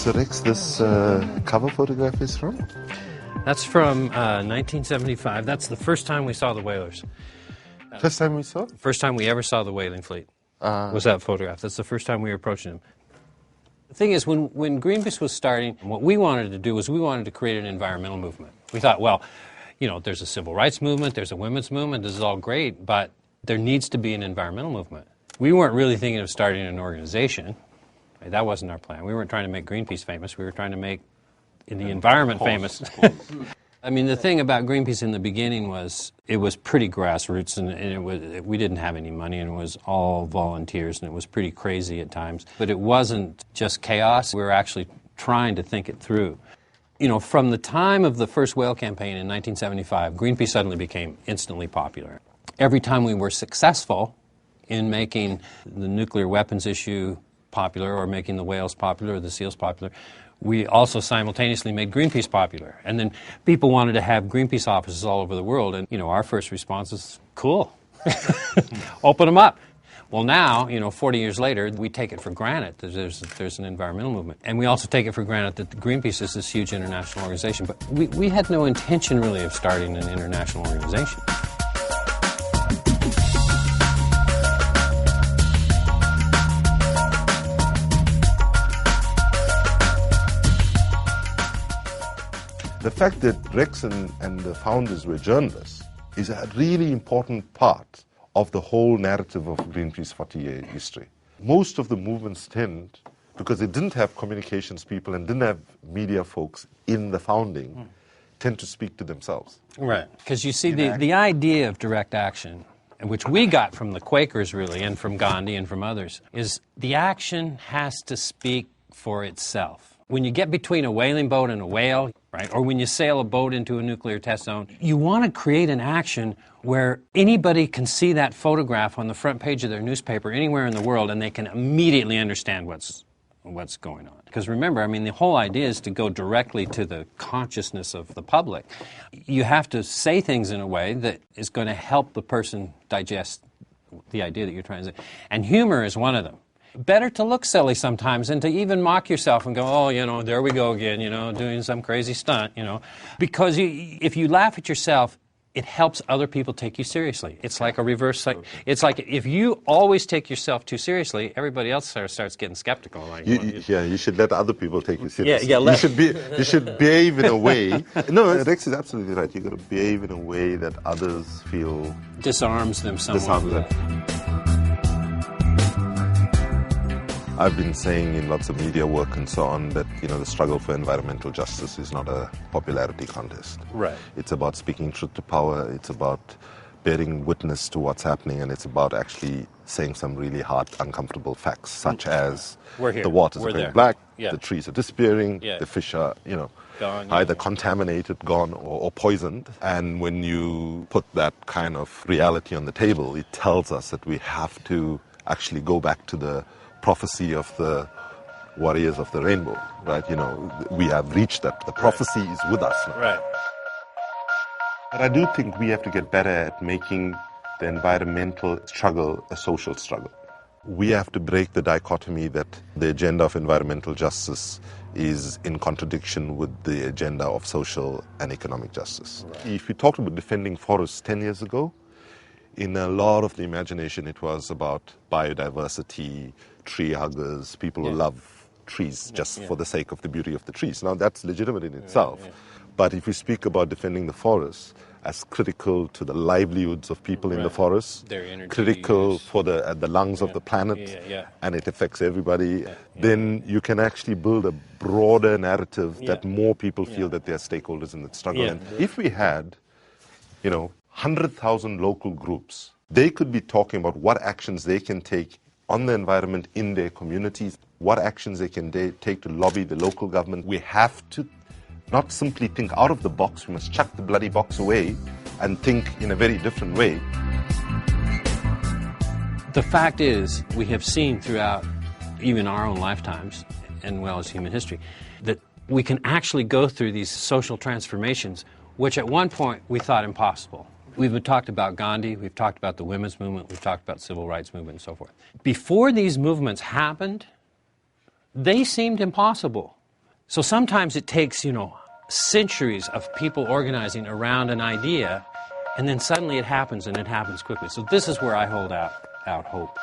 So Rex, this cover photograph is from? That's from 1975. That's the first time we saw the whalers. First time we saw? First time we ever saw the whaling fleet was that photograph. That's the first time we were approaching them. The thing is, when Greenpeace was starting, what we wanted to do was we wanted to create an environmental movement. We thought, well, you know, there's a civil rights movement, there's a women's movement, this is all great, but there needs to be an environmental movement. We weren't really thinking of starting an organization. That wasn't our plan. We weren't trying to make Greenpeace famous. We were trying to make the environment famous. I mean, the thing about Greenpeace in the beginning was it was pretty grassroots, and we didn't have any money, and it was all volunteers, and it was pretty crazy at times. But it wasn't just chaos. We were actually trying to think it through. You know, from the time of the first whale campaign in 1975, Greenpeace suddenly became instantly popular. Every time we were successful in making the nuclear weapons issue popular or making the whales popular or the seals popular, we also simultaneously made Greenpeace popular. And then people wanted to have Greenpeace offices all over the world. And, you know, our first response is, cool, open them up. Well, now, you know, 40 years later, we take it for granted that there's an environmental movement. And we also take it for granted that Greenpeace is this huge international organization. But we had no intention, really, of starting an international organization. The fact that Rex and the founders were journalists is a really important part of the whole narrative of Greenpeace 40-year history. Most of the movements tend, because they didn't have communications people and didn't have media folks in the founding, tend to speak to themselves. Right, because you see the idea of direct action, which we got from the Quakers really and from Gandhi and from others, is the action has to speak for itself. When you get between a whaling boat and a whale, right, or when you sail a boat into a nuclear test zone, you want to create an action where anybody can see that photograph on the front page of their newspaper anywhere in the world and they can immediately understand what's going on. Because remember, I mean, the whole idea is to go directly to the consciousness of the public. You have to say things in a way that is going to help the person digest the idea that you're trying to say. And humor is one of them. Better to look silly sometimes and to even mock yourself and go, oh, you know, there we go again, you know, doing some crazy stunt, you know. Because if you laugh at yourself, it helps other people take you seriously. It's like a reverse it's like if you always take yourself too seriously, everybody else starts getting skeptical. Like, you should let other people take you seriously. Yeah, you should behave in a way. No, Rex is absolutely right. You've got to behave in a way that others feel disarms them somewhat. I've been saying in lots of media work and so on that, you know, the struggle for environmental justice is not a popularity contest. Right. It's about speaking truth to power. It's about bearing witness to what's happening, and it's about actually saying some really hard, uncomfortable facts, such as the waters are going black, the trees are disappearing, the fish are, you know, gone, either contaminated, gone, or poisoned. And when you put that kind of reality on the table, it tells us that we have to actually go back to the prophecy of the warriors of the rainbow, right? You know, we have reached that. The prophecy is with us now. Right. But I do think we have to get better at making the environmental struggle a social struggle. We have to break the dichotomy that the agenda of environmental justice is in contradiction with the agenda of social and economic justice. Right. If we talked about defending forests 10 years ago, in a lot of the imagination it was about biodiversity, tree huggers, people who love trees just for the sake of the beauty of the trees. Now that's legitimate in itself. But if we speak about defending the forests as critical to the livelihoods of people in the forests, critical for the lungs of the planet, and it affects everybody, then you can actually build a broader narrative that more people feel that they are stakeholders in the struggle. And if we had, you know, 100,000 local groups, they could be talking about what actions they can take on the environment in their communities, what actions they can take to lobby the local government. We have to not simply think out of the box, we must chuck the bloody box away and think in a very different way. The fact is, we have seen throughout even our own lifetimes, and well as human history, that we can actually go through these social transformations, which at one point we thought impossible. We've talked about Gandhi, we've talked about the women's movement, we've talked about civil rights movement and so forth. Before these movements happened, they seemed impossible. So sometimes it takes, centuries of people organizing around an idea, and then suddenly it happens, and it happens quickly. So this is where I hold out hope.